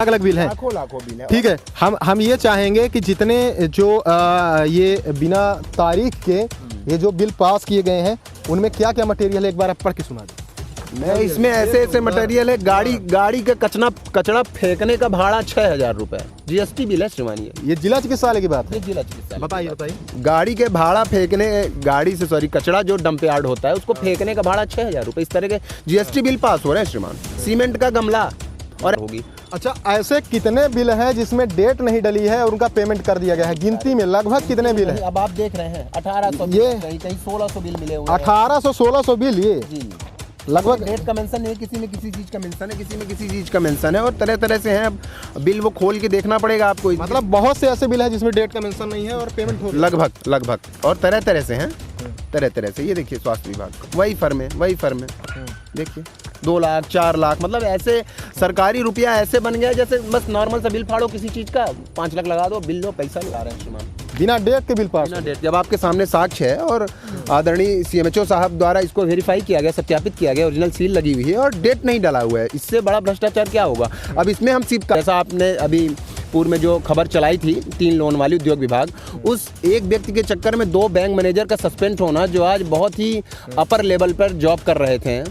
अलग बिल है, लाखों लाखों बिल है। ठीक है। हम ये चाहेंगे कि जितने जो ये बिना तारीख के ये जो बिल पास किए गए हैं उनमें क्या क्या मटेरियल है, एक बार आप पढ़ के सुना दें। मैं इसमें ऐसे ऐसे मटेरियल है। गाड़ी का कचरा फेंकने का भाड़ा 6,000 रुपए जीएसटी बिल है श्रीमान। ये जिला चिकित्सालय की बात है। जिला चिकित्सालय बताइए। गाड़ी के भाड़ा फेंकने, कचरा जो डंप यार्ड होता है उसको फेंकने का भाड़ा 6,000 रुपए। इस तरह के जीएसटी बिल पास हो रहे हैं श्रीमान। सीमेंट का गमला और होगी। अच्छा, ऐसे कितने बिल हैं जिसमें डेट नहीं डली है और उनका पेमेंट कर दिया गया है? गिनती में लगभग कितने बिल हैं? अब आप देख रहे हैं 1800, ये कहीं 1600 बिल मिले हुए हैं। 1800-1600 बिल, ये जी लगभग डेट का मेंशन नहीं है, किसी में किसी चीज का मेंशन है, किसी में किसी चीज का मेंशन है और तरह तरह से हैं। अब बिल वो खोल के देखना पड़ेगा आपको। मतलब बहुत से ऐसे बिल हैं जिसमें डेट का मेंशन नहीं है और पेमेंट हो लगभग और तरह तरह से हैं, तरह तरह से। ये देखिए स्वास्थ्य विभाग का वही फर्म है देखिए 2 लाख 4 लाख, मतलब ऐसे सरकारी रुपया ऐसे बन गया जैसे बस नॉर्मल सा बिल फाड़ो किसी चीज का, 5 लाख लगा दो, बिल लो, पैसा लगा रहे हैं श्रीमान। बिना डेट के बिल पास। बिना डेट, जब आपके सामने साक्ष्य है और आदरणीय सीएमएचओ साहब द्वारा इसको वेरीफाई किया गया, सत्यापित किया गया, ओरिजिनल सील लगी हुई है और डेट नहीं डला हुआ है, इससे बड़ा भ्रष्टाचार क्या होगा? अब इसमें हम सिर्फ, जैसा आपने अभी पूर्व में जो खबर चलाई थी 3 लोन वाली उद्योग विभाग, उस एक व्यक्ति के चक्कर में 2 बैंक मैनेजर का सस्पेंड होना, जो आज बहुत ही अपर लेवल पर जॉब कर रहे थे,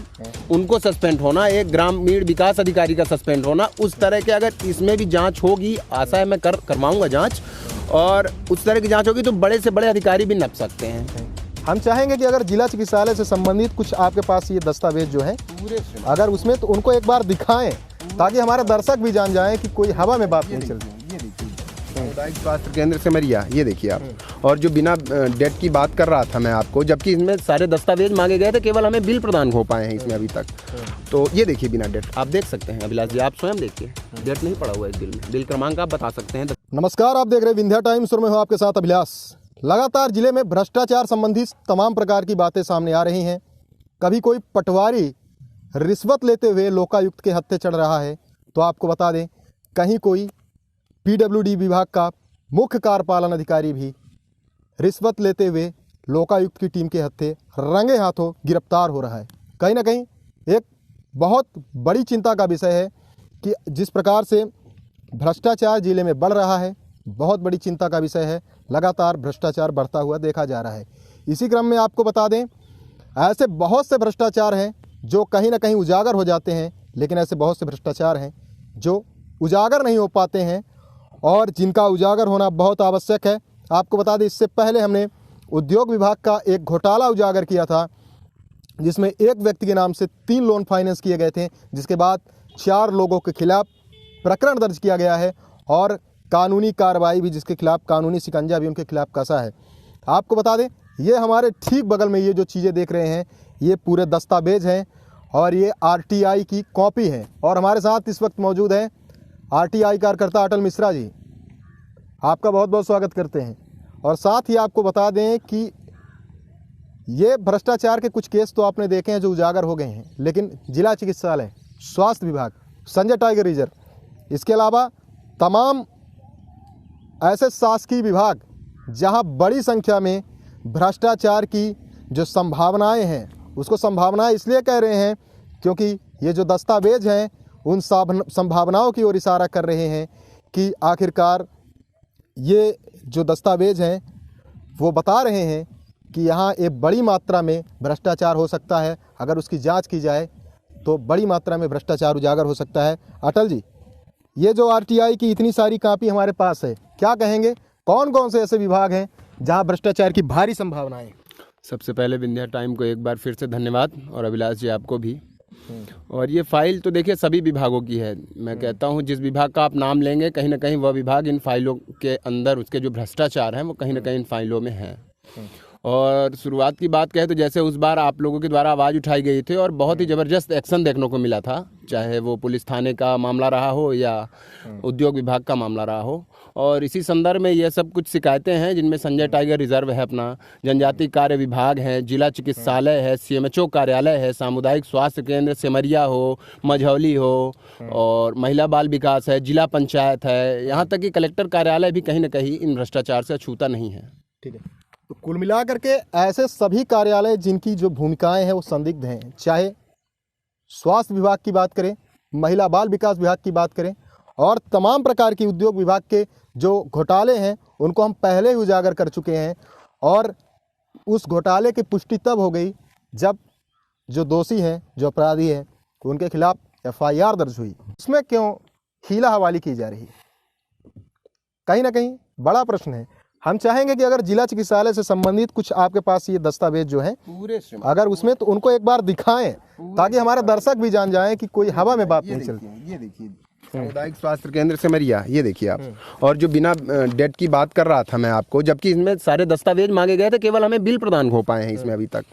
उनको सस्पेंड होना, एक ग्रामीण विकास अधिकारी का सस्पेंड होना, उस तरह के अगर इसमें भी जांच होगी, आशा है मैं करवाऊंगा जांच, और उस तरह की जांच होगी तो बड़े से बड़े अधिकारी भी नप सकते हैं। हम चाहेंगे कि अगर जिला चिकित्सालय से संबंधित कुछ आपके पास ये दस्तावेज जो है अगर उसमें, तो उनको एक बार दिखाएं ताकि हमारे दर्शक भी जान जाएं कि कोई हवा में बात नहीं चल रही। सामुदायिक स्वास्थ्य केंद्र सिमरिया, ये देखिए आप, और जो बिना डेट की बात कर रहा था मैं आपको, जबकि इसमें सारे दस्तावेज मांगे गए थे, केवल हमें बिल प्रदान हो पाए हैं इसमें अभी तक। तो ये देखिए बिना डेट, आप देख सकते हैं अभिलाष जी, आप स्वयं देखिए, डेट नहीं पड़ा हुआ है इस बिल में। बिल क्रमांक आप बता सकते हैं। नमस्कार, आप देख रहे हैं विंध्या टाइम्स और मैं हूं आपके साथ अभिलाष। लगातार जिले में भ्रष्टाचार संबंधी तमाम प्रकार की बातें सामने आ रही हैं। कभी कोई पटवारी रिश्वत लेते हुए लोकायुक्त के हत्थे चढ़ रहा है, तो आपको बता दें कहीं कोई पीडब्ल्यूडी विभाग का मुख्य कार्यपालन अधिकारी भी रिश्वत लेते हुए लोकायुक्त की टीम के हत्थे रंगे हाथों गिरफ्तार हो रहा है। कहीं ना कहीं एक बहुत बड़ी चिंता का विषय है कि जिस प्रकार से भ्रष्टाचार जिले में बढ़ रहा है, बहुत बड़ी चिंता का विषय है। लगातार भ्रष्टाचार बढ़ता हुआ देखा जा रहा है। इसी क्रम में आपको बता दें, ऐसे बहुत से भ्रष्टाचार हैं जो कहीं ना कहीं उजागर हो जाते हैं, लेकिन ऐसे बहुत से भ्रष्टाचार हैं जो उजागर नहीं हो पाते हैं और जिनका उजागर होना बहुत आवश्यक है। आपको बता दें, इससे पहले हमने उद्योग विभाग का एक घोटाला उजागर किया था जिसमें एक व्यक्ति के नाम से 3 लोन फाइनेंस किए गए थे, जिसके बाद 4 लोगों के खिलाफ प्रकरण दर्ज किया गया है और कानूनी कार्रवाई भी, जिसके खिलाफ कानूनी शिकंजा भी उनके खिलाफ कसा है। आपको बता दें, ये हमारे ठीक बगल में ये जो चीज़ें देख रहे हैं, ये पूरे दस्तावेज हैं और ये आरटीआई की कॉपी है। और हमारे साथ इस वक्त मौजूद है आरटीआई कार्यकर्ता अटल मिश्रा जी, आपका बहुत बहुत स्वागत करते हैं। और साथ ही आपको बता दें कि ये भ्रष्टाचार के कुछ केस तो आपने देखे हैं जो उजागर हो गए हैं, लेकिन जिला चिकित्सालय, स्वास्थ्य विभाग, संजय टाइगर रिजर्व, इसके अलावा तमाम ऐसे शासकीय विभाग जहां बड़ी संख्या में भ्रष्टाचार की जो संभावनाएं हैं, उसको संभावनाएं इसलिए कह रहे हैं क्योंकि ये जो दस्तावेज हैं उन संभावनाओं की ओर इशारा कर रहे हैं कि आखिरकार ये जो दस्तावेज हैं वो बता रहे हैं कि यहाँ एक बड़ी मात्रा में भ्रष्टाचार हो सकता है। अगर उसकी जांच की जाए तो बड़ी मात्रा में भ्रष्टाचार उजागर हो सकता है। अटल जी, ये जो आरटीआई की इतनी सारी कॉपी हमारे पास है, क्या कहेंगे, कौन कौन से ऐसे विभाग हैं जहाँ भ्रष्टाचार की भारी संभावनाएं? सबसे पहले विंध्या टाइम को एक बार फिर से धन्यवाद, और अभिलाष जी आपको भी। और ये फाइल तो देखिए सभी विभागों की है। मैं कहता हूँ जिस विभाग का आप नाम लेंगे, कहीं ना कहीं वह विभाग इन फाइलों के अंदर, उसके जो भ्रष्टाचार हैं वो कहीं ना कहीं इन फाइलों में हैं। और शुरुआत की बात कहें तो जैसे उस बार आप लोगों के द्वारा आवाज़ उठाई गई थी और बहुत ही ज़बरदस्त एक्शन देखने को मिला था, चाहे वो पुलिस थाने का मामला रहा हो या उद्योग विभाग का मामला रहा हो। और इसी संदर्भ में ये सब कुछ शिकायतें हैं जिनमें संजय टाइगर रिजर्व है अपना, जनजातीय कार्य विभाग है, जिला चिकित्सालय है, सीएमएचओ कार्यालय है, सामुदायिक स्वास्थ्य केंद्र सिमरिया हो, मझौली हो, और महिला बाल विकास है, जिला पंचायत है, यहाँ तक कि कलेक्टर कार्यालय भी कहीं ना कहीं इन भ्रष्टाचार से अछूता नहीं है। ठीक है, तो कुल मिलाकर के ऐसे सभी कार्यालय जिनकी जो भूमिकाएं हैं वो संदिग्ध हैं, चाहे स्वास्थ्य विभाग की बात करें, महिला बाल विकास विभाग की बात करें और तमाम प्रकार की उद्योग विभाग के जो घोटाले हैं उनको हम पहले ही उजागर कर चुके हैं। और उस घोटाले की पुष्टि तब हो गई जब जो दोषी हैं, जो अपराधी हैं, उनके खिलाफ FIR दर्ज हुई। इसमें क्यों हीला हवाली की जा रही है, कहीं ना कहीं बड़ा प्रश्न है। हम चाहेंगे कि अगर जिला चिकित्सालय से संबंधित कुछ आपके पास ये दस्तावेज जो हैं पूरे अगर उसमें, तो उनको एक बार दिखाएं ताकि हमारे दर्शक भी जान जाएं कि कोई हवा में बात नहीं चलती। ये देखिए सामुदायिक स्वास्थ्य केंद्र सिमरिया, ये देखिए आप। और जो बिना डेट की बात कर रहा था मैं आपको, जबकि इसमें सारे दस्तावेज मांगे गए थे, केवल हमें बिल प्रदान हो पाए हैं इसमें अभी तक।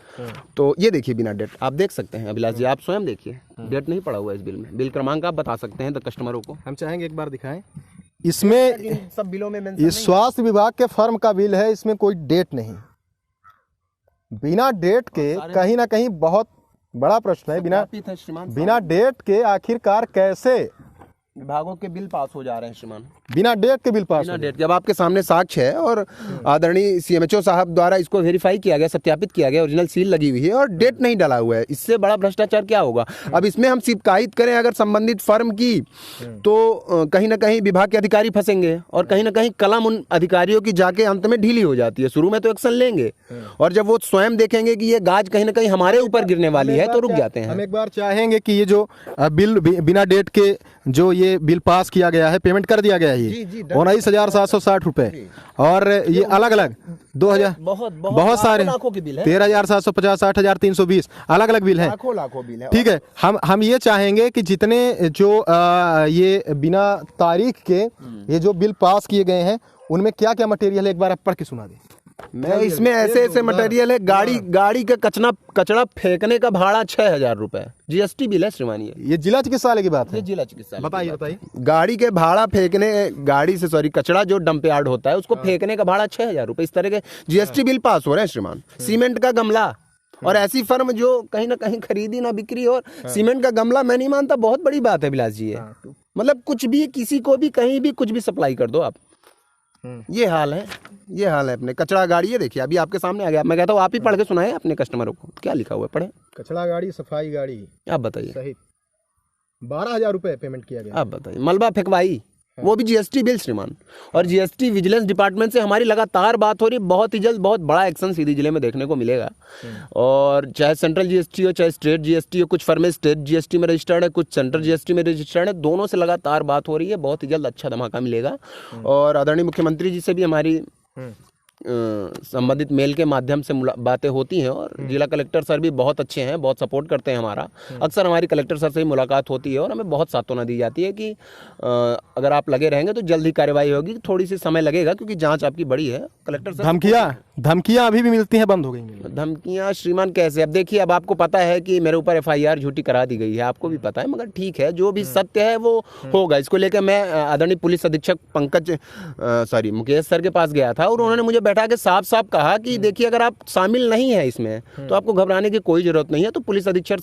तो ये देखिए बिना डेट, आप देख सकते हैं अभिलाष जी, आप स्वयं देखिए, डेट नहीं पड़ा हुआ इस बिल में। बिल क्रमांक आप बता सकते हैं कस्टमरों को। हम चाहेंगे एक बार दिखाएं। इसमें सब बिलों में इस स्वास्थ्य विभाग के फर्म का बिल है, इसमें कोई डेट नहीं। बिना डेट के कहीं ना कहीं बहुत बड़ा प्रश्न है। बिना डेट के आखिरकार कैसे विभागों के बिल पास हो जा रहे हैं श्रीमान, बिना डेट के बिल पास? बिना डेट के। अब आपके सामने साक्ष्य है और आदरणीय CMHO साहब द्वारा इसको वेरीफाई किया गया, सत्यापित किया गया, ओरिजिनल सील लगी हुई है और डेट नहीं डाला हुआ है। इससे बड़ा भ्रष्टाचार क्या होगा? अब इसमें हम शिकायत करें अगर संबंधित फर्म की, तो कहीं ना कहीं विभाग के अधिकारी फंसेंगे और कहीं ना कहीं कलम उन अधिकारियों की जाके अंत में ढीली हो जाती है। शुरू में तो एक्शन लेंगे और जब वो स्वयं देखेंगे कि ये गाज कहीं ना कहीं हमारे ऊपर गिरने वाली है तो रुक जाते हैं। हम एक बार चाहेंगे कि ये जो बिल बिना डेट के जो ये बिल पास किया गया है, पेमेंट कर दिया गया है, ये 19,760 रुपए, और ये अलग अलग 2000 बहुत सारे 13,750, 60,320 अलग अलग बिल हैं, लाखों बिल है। ठीक है। हम ये चाहेंगे कि जितने जो ये बिना तारीख के ये जो बिल पास किए गए हैं उनमें क्या क्या मटेरियल है, एक बार आप पढ़ के सुना दें। मैं इसमें ऐसे मटेरियल है, गाड़ी का कचरा फेंकने का भाड़ा 6,000 रुपए, GST बिल है श्रीमान। ये जिला चिकित्सालय की बात है। ये जिला चिकित्सालय, बताइए। गाड़ी के भाड़ा फेंकने, कचरा जो डंप यार्ड होता है उसको फेंकने का भाड़ा 6,000 रुपए, इस तरह के GST बिल पास हो रहे हैं श्रीमान। सीमेंट का गमला, और ऐसी फर्म जो कहीं ना कहीं खरीदी ना बिक्री, और सीमेंट का गमला मैं नहीं मानता बहुत बड़ी बात है विलास जी। मतलब कुछ भी, किसी को भी, कहीं भी कुछ भी सप्लाई कर दो आप। ये हाल है, ये हाल है अपने कचरा गाड़ी। ये देखिए अभी आपके सामने आ गया। मैं कहता हूँ आप ही पढ़ के सुनाए अपने कस्टमरों को, क्या लिखा हुआ है, पढ़े। कचरा गाड़ी, सफाई गाड़ी, आप बताइए, सहित 12,000 रुपए पेमेंट किया गया। आप बताइए। मलबा फेंकवाई, वो भी GST बिल श्रीमान। और GST विजिलेंस डिपार्टमेंट से हमारी लगातार बात हो रही है, बहुत ही जल्द बहुत बड़ा एक्शन सीधी जिले में देखने को मिलेगा। और चाहे सेंट्रल GST हो चाहे स्टेट GST हो, कुछ फर्में स्टेट GST में रजिस्टर्ड है, कुछ सेंट्रल GST में रजिस्टर्ड है, दोनों से लगातार बात हो रही है। बहुत ही जल्द अच्छा धमाका मिलेगा। और आदरणीय मुख्यमंत्री जी से भी हमारी संबंधित मेल के माध्यम से बातें होती हैं, और जिला कलेक्टर सर भी बहुत अच्छे हैं, बहुत सपोर्ट करते हैं हमारा। अक्सर हमारी कलेक्टर सर से ही मुलाकात होती है और हमें बहुत सांत्वना दी जाती है कि अगर आप लगे रहेंगे तो जल्द ही कार्रवाई होगी। थोड़ी सी समय लगेगा क्योंकि जांच आपकी बड़ी है। कलेक्टर सर धमकियां अभी भी मिलती हैं, बंद हो गई धमकियां श्रीमान? कैसे? अब देखिए, अब आपको पता है कि मेरे ऊपर FIR झूठी करा दी गई है, आपको भी पता है, मगर ठीक है, जो भी सत्य है वो होगा। इसको लेकर मैं आदरणीय पुलिस अधीक्षक मुकेश सर के पास गया था और उन्होंने मुझे बैठा के साफ साफ कहा कि देखिए अगर आप शामिल नहीं है इसमें तो आपको घबराने की कोई जरूरत नहीं है। तो पुलिस अधीक्षक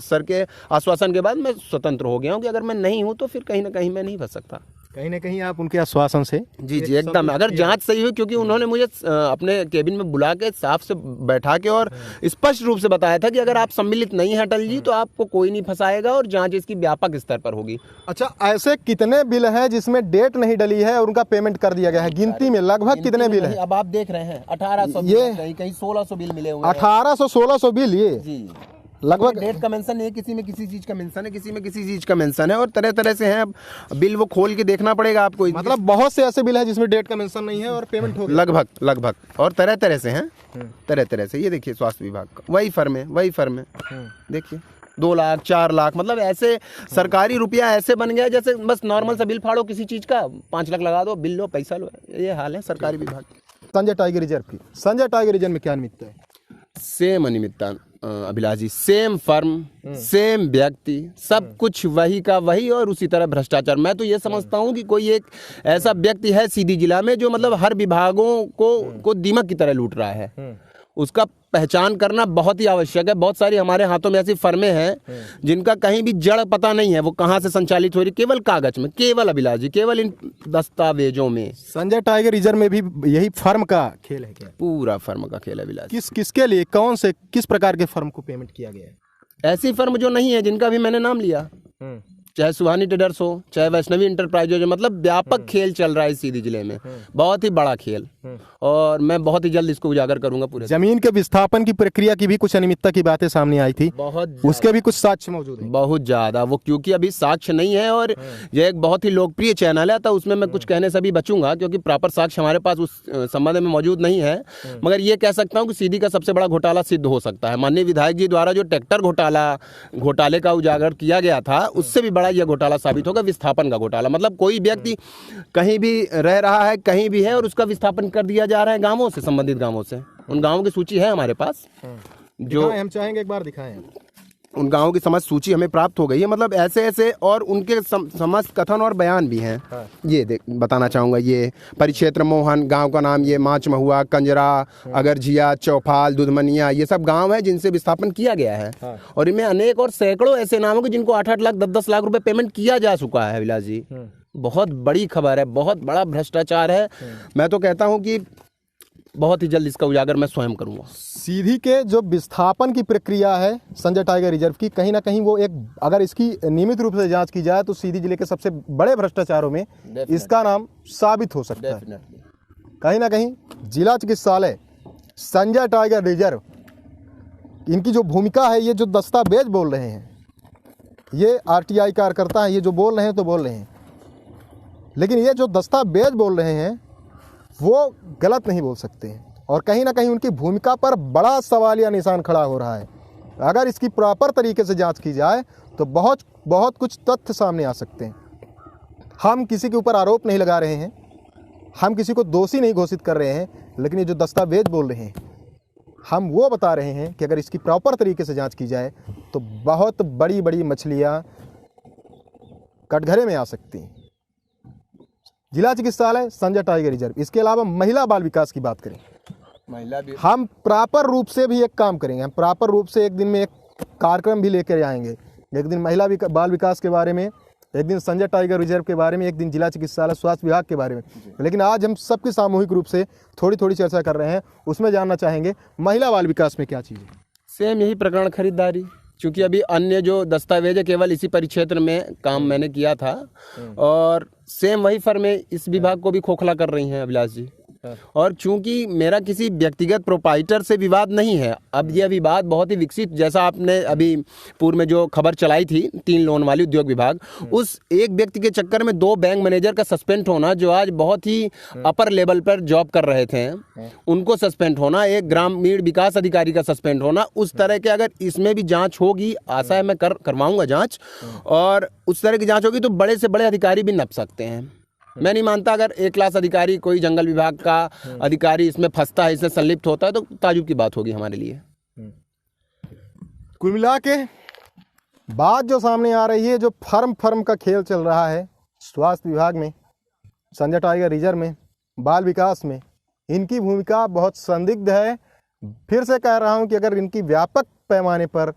सर के आश्वासन के बाद मैं स्वतंत्र हो गया हूँ कि अगर मैं नहीं हूँ तो फिर कहीं ना कहीं मैं नहीं फंस सकता। कहीं ना कहीं आप उनके आश्वासन से जी एकदम, अगर जांच सही हुई, क्योंकि उन्होंने मुझे अपने केबिन में बुला के साफ से बैठा के और स्पष्ट रूप से बताया था कि अगर आप सम्मिलित नहीं हैं अटल जी तो आपको कोई नहीं फंसाएगा और जांच इसकी व्यापक स्तर पर होगी। अच्छा, ऐसे कितने बिल हैं जिसमें डेट नहीं डली है और उनका पेमेंट कर दिया गया है? गिनती में लगभग कितने बिल हैं? अब आप देख रहे हैं 1800, ये कहीं 1600 बिल मिले हुए हैं। 1800-1600 बिल, ये जी लगभग। डेट का मेंशन नहीं है, किसी में किसी चीज का मेंशन है, किसी में किसी चीज का मेंशन है, और तरह तरह से हैं बिल। वो खोल के देखना पड़ेगा आपको। मतलब बहुत से ऐसे बिल हैं जिसमें डेट का मेंशन नहीं है और पेमेंट हो गया। लगभग और तरह तरह से हैं, तरह तरह से। ये देखिए स्वास्थ्य विभाग का वही फर्म है, देखिए 2 लाख 4 लाख, मतलब ऐसे सरकारी रुपया ऐसे बन गया जैसे बस नॉर्मल सा बिल फाड़ो किसी चीज का, 5 लाख लगा दो, बिल लो, पैसा लो। ये हाल है सरकारी विभाग। संजय टाइगर रिजर्व की, संजय टाइगर रिजर्व में क्या अनियमितता है? सेम अनियमितता अभिलाष जी, सेम फर्म, सेम व्यक्ति, सब कुछ वही का वही, और उसी तरह भ्रष्टाचार। मैं तो ये समझता हूँ कि कोई एक ऐसा व्यक्ति है सीधी जिला में जो मतलब हर विभागों को दीमक की तरह लूट रहा है। उसका पहचान करना बहुत ही आवश्यक है। बहुत सारी हमारे हाथों में ऐसी फर्में हैं जिनका कहीं भी जड़ पता नहीं है, वो कहाँ से संचालित हो रही, केवल कागज में, केवल अभिलाष जी, केवल इन दस्तावेजों में। संजय टाइगर रिजर्व में भी यही फर्म का खेल है क्या? पूरा फर्म का खेल है अभिलाष। किसके लिए, कौन से, किस प्रकार के फर्म को पेमेंट किया गया है? ऐसी फर्म जो नहीं है, जिनका भी मैंने नाम लिया, चाहे सुहानी ट्रेडर्स हो, चाहे वैष्णवी इंटरप्राइज हो, मतलब व्यापक खेल चल रहा है इस सीधी जिले में, बहुत ही बड़ा खेल। और मैं बहुत ही जल्द इसको उजागर करूंगा पूरे। जमीन के विस्थापन की प्रक्रिया की भी कुछ अनियमितता की बातें सामने आई थी, बहुत उसके भी कुछ साक्ष्य मौजूद हैं। बहुत ज्यादा, वो क्योंकि अभी साक्ष्य नहीं है और ये एक बहुत ही लोकप्रिय चैनल है, तो उसमें मैं कुछ कहने से भी बचूंगा क्योंकि प्रॉपर साक्ष्य हमारे पास उस संबंध में मौजूद नहीं है। मगर ये कह सकता हूँ कि सीधी का सबसे बड़ा घोटाला सिद्ध हो सकता है। माननीय विधायक जी द्वारा जो ट्रैक्टर घोटाले का उजागर किया गया था, उससे भी बड़ा यह घोटाला साबित होगा, विस्थापन का घोटाला। मतलब कोई व्यक्ति कहीं भी रह रहा है, कहीं भी है, और उसका विस्थापन कर दिया जा रहा है गांवों से, संबंधित गांवों से। उन गांवों की सूची है हमारे पास, जो हम चाहेंगे एक बार दिखाएं। उन गांवों की समस्त सूची हमें प्राप्त हो गई है। मतलब ऐसे ऐसे और उनके समस्त कथन और बयान भी हैं। ये देख बताना चाहूँगा, ये परिक्षेत्र मोहन गांव का नाम, ये माच महुआ, कंजरा, अगरझिया, चौफाल, दुधमनिया, ये सब गांव है जिनसे विस्थापन किया गया है। और इनमें अनेक और सैकड़ों ऐसे नाम हैं जिनको 8-8 लाख 10-10 लाख रुपए पेमेंट किया जा चुका है। विलास जी, बहुत बड़ी खबर है, बहुत बड़ा भ्रष्टाचार है। मैं तो कहता हूँ कि बहुत ही जल्द इसका उजागर मैं स्वयं करूंगा। सीधी के जो विस्थापन की प्रक्रिया है संजय टाइगर रिजर्व की, कहीं ना कहीं वो एक, अगर इसकी नियमित रूप से जांच की जाए तो सीधी जिले के सबसे बड़े भ्रष्टाचारों में इसका नाम साबित हो सकता है। कहीं ना कहीं जिला चिकित्सालय संजय टाइगर रिजर्व, इनकी जो भूमिका है, ये जो दस्तावेज बोल रहे हैं, ये आरटीआई कार्यकर्ता हैं, ये जो बोल रहे हैं तो बोल रहे हैं, लेकिन ये जो दस्तावेज बोल रहे हैं वो गलत नहीं बोल सकते हैं। और कहीं ना कहीं उनकी भूमिका पर बड़ा सवालिया निशान खड़ा हो रहा है। अगर इसकी प्रॉपर तरीके से जांच की जाए तो बहुत बहुत कुछ तथ्य सामने आ सकते हैं। हम किसी के ऊपर आरोप नहीं लगा रहे हैं, हम किसी को दोषी नहीं घोषित कर रहे हैं, लेकिन ये जो दस्तावेज बोल रहे हैं, हम वो बता रहे हैं कि अगर इसकी प्रॉपर तरीके से जांच की जाए तो बहुत बड़ी बड़ी मछलियाँ कटघरे में आ सकती हैं। जिला चिकित्सालय संजय टाइगर रिजर्व, इसके अलावा महिला बाल विकास की बात करें, महिला भी हम प्रॉपर रूप से भी एक काम करेंगे। हम प्रॉपर रूप से एक दिन में एक कार्यक्रम भी लेकर आएंगे। एक दिन महिला बाल विकास के बारे में, एक दिन संजय टाइगर रिजर्व के बारे में, एक दिन जिला चिकित्सालय स्वास्थ्य विभाग के बारे में। लेकिन आज हम सबकी सामूहिक रूप से थोड़ी थोड़ी चर्चा कर रहे हैं। उसमें जानना चाहेंगे महिला बाल विकास में क्या चीज़ है। सेम यही प्रकरण खरीदारी, क्योंकि अभी अन्य जो दस्तावेज है केवल इसी परिक्षेत्र में काम मैंने किया था, और सेम वही फर्में इस विभाग को भी खोखला कर रही हैं अभिलाष जी। और चूंकि मेरा किसी व्यक्तिगत प्रोपाइटर से विवाद नहीं है, अब यह विवाद बहुत ही विकसित, जैसा आपने अभी पूर्व में जो खबर चलाई थी 3 लोन वाली उद्योग विभाग, उस एक व्यक्ति के चक्कर में 2 बैंक मैनेजर का सस्पेंड होना, जो आज बहुत ही अपर लेवल पर जॉब कर रहे थे, उनको सस्पेंड होना, एक ग्रामीण विकास अधिकारी का सस्पेंड होना, उस तरह के अगर इसमें भी जांच होगी, आशा है मैं करवाऊंगा जांच, और उस तरह की जांच होगी तो बड़े से बड़े अधिकारी भी नप सकते हैं। मैं नहीं मानता अगर एक क्लास अधिकारी, कोई जंगल विभाग का अधिकारी इसमें फंसता है, इसमें संलिप्त होता है, तो ताजुब की बात होगी हमारे लिए। कुल मिला के बात जो सामने आ रही है, जो फर्म का खेल चल रहा है स्वास्थ्य विभाग में, संजय टाइगर रिजर्व में, बाल विकास में, इनकी भूमिका बहुत संदिग्ध है। फिर से कह रहा हूं कि अगर इनकी व्यापक पैमाने पर,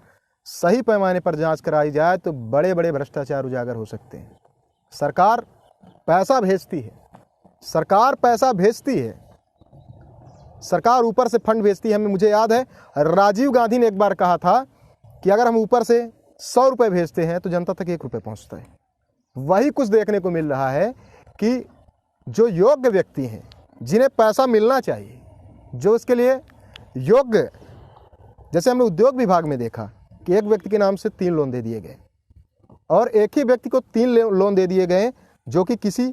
सही पैमाने पर जांच कराई जाए तो बड़े बड़े भ्रष्टाचार उजागर हो सकते हैं। सरकार पैसा भेजती है, सरकार पैसा भेजती है, सरकार ऊपर से फंड भेजती है। मुझे याद है राजीव गांधी ने एक बार कहा था कि अगर हम ऊपर से 100 रुपये भेजते हैं तो जनता तक 1 रुपये पहुंचता है। वही कुछ देखने को मिल रहा है कि जो योग्य व्यक्ति हैं, जिन्हें पैसा मिलना चाहिए, जो इसके लिए योग्य, जैसे हमने उद्योग विभाग में देखा कि एक व्यक्ति के नाम से 3 लोन दे दिए गए, और एक ही व्यक्ति को 3 लोन दे दिए गए जो कि किसी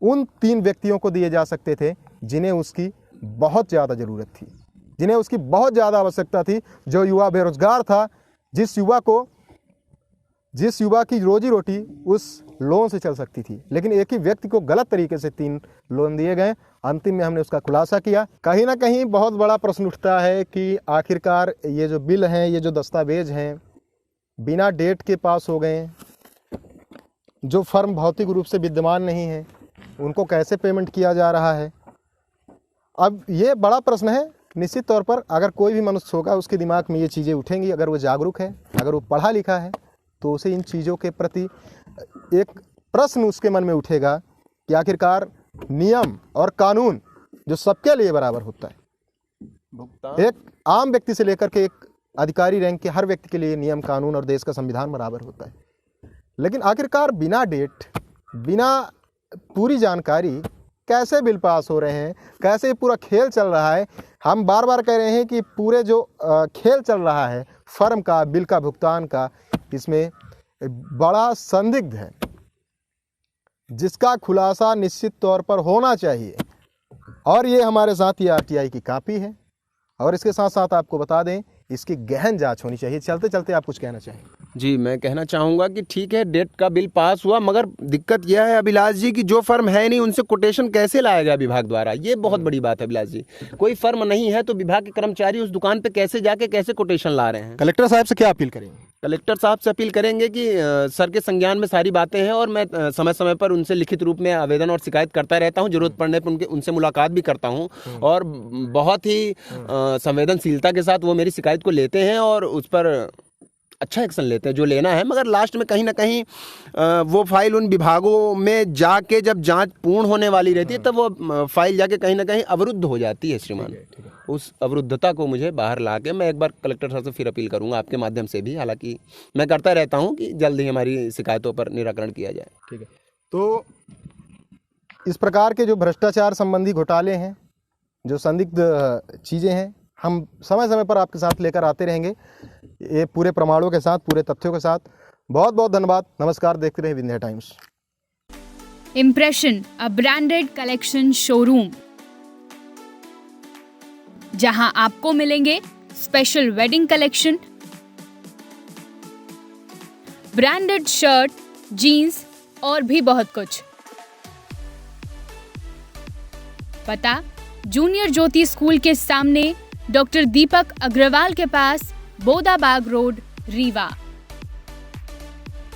उन 3 व्यक्तियों को दिए जा सकते थे जिन्हें उसकी बहुत ज़्यादा ज़रूरत थी, जिन्हें उसकी बहुत ज़्यादा आवश्यकता थी, जो युवा बेरोजगार था, जिस युवा की रोजी रोटी उस लोन से चल सकती थी। लेकिन एक ही व्यक्ति को गलत तरीके से 3 लोन दिए गए। अंतिम में हमने उसका खुलासा किया। कहीं ना कहीं बहुत बड़ा प्रश्न उठता है कि आखिरकार ये जो बिल हैं, ये जो दस्तावेज हैं, बिना डेट के पास हो गए, जो फर्म भौतिक रूप से विद्यमान नहीं है, उनको कैसे पेमेंट किया जा रहा है। अब ये बड़ा प्रश्न है। निश्चित तौर पर अगर कोई भी मनुष्य होगा, उसके दिमाग में ये चीज़ें उठेंगी। अगर वो जागरूक है, अगर वो पढ़ा लिखा है, तो उसे इन चीज़ों के प्रति एक प्रश्न उसके मन में उठेगा कि आखिरकार नियम और कानून जो सबके लिए बराबर होता है, एक आम व्यक्ति से लेकर के एक अधिकारी रैंक के हर व्यक्ति के लिए नियम कानून और देश का संविधान बराबर होता है। लेकिन आखिरकार बिना डेट, बिना पूरी जानकारी कैसे बिल पास हो रहे हैं, कैसे ये पूरा खेल चल रहा है। हम बार बार कह रहे हैं कि पूरे जो खेल चल रहा है फर्म का, बिल का भुगतान का, इसमें बड़ा संदिग्ध है, जिसका खुलासा निश्चित तौर पर होना चाहिए। और ये हमारे साथ ये आरटीआई की कॉपी है, और इसके साथ साथ आपको बता दें इसकी गहन जांच होनी चाहिए। चलते चलते आप कुछ कहना चाहें? जी, मैं कहना चाहूँगा कि ठीक है, डेट का बिल पास हुआ, मगर दिक्कत यह है अभिलाष जी कि जो फर्म है नहीं उनसे कोटेशन कैसे लाया गया विभाग द्वारा, ये बहुत बड़ी बात है अभिलाष जी। कोई फर्म नहीं है तो विभाग के कर्मचारी उस दुकान पे कैसे जाके कैसे कोटेशन ला रहे हैं? कलेक्टर साहब से क्या अपील करेंगे? कलेक्टर साहब से अपील करेंगे कि सर के संज्ञान में सारी बातें हैं, और मैं समय समय पर उनसे लिखित रूप में आवेदन और शिकायत करता रहता हूं। जरूरत पड़ने पर उनसे मुलाकात भी करता हूं, और बहुत ही संवेदनशीलता के साथ वो मेरी शिकायत को लेते हैं और उस पर अच्छा एक्शन लेते हैं जो लेना है। मगर लास्ट में कहीं ना कहीं वो फाइल उन विभागों में जाके जब जांच पूर्ण होने वाली रहती है तब वो फाइल जाके कहीं ना कहीं अवरुद्ध हो जाती है श्रीमान। उस अवरुद्धता को मुझे बाहर ला के मैं एक बार कलेक्टर साहब से फिर अपील करूंगा आपके माध्यम से भी, हालांकि मैं करता रहता हूं कि जल्द ही हमारी शिकायतों पर निराकरण किया जाए। ठीक है, तो इस प्रकार के जो भ्रष्टाचार संबंधी घोटाले हैं, जो संदिग्ध चीज़ें हैं, हम समय समय पर आपके साथ लेकर आते रहेंगे, ये पूरे प्रमाणों के साथ, पूरे तथ्यों के साथ। बहुत बहुत धन्यवाद, नमस्कार, देखते रहे Vindhya times. Impression, a branded collection showroom, जहां आपको मिलेंगे special wedding collection, branded shirt, jeans और भी बहुत कुछ। पता जूनियर ज्योति स्कूल के सामने, डॉक्टर दीपक अग्रवाल के पास, बोदाबाग रोड, रीवा।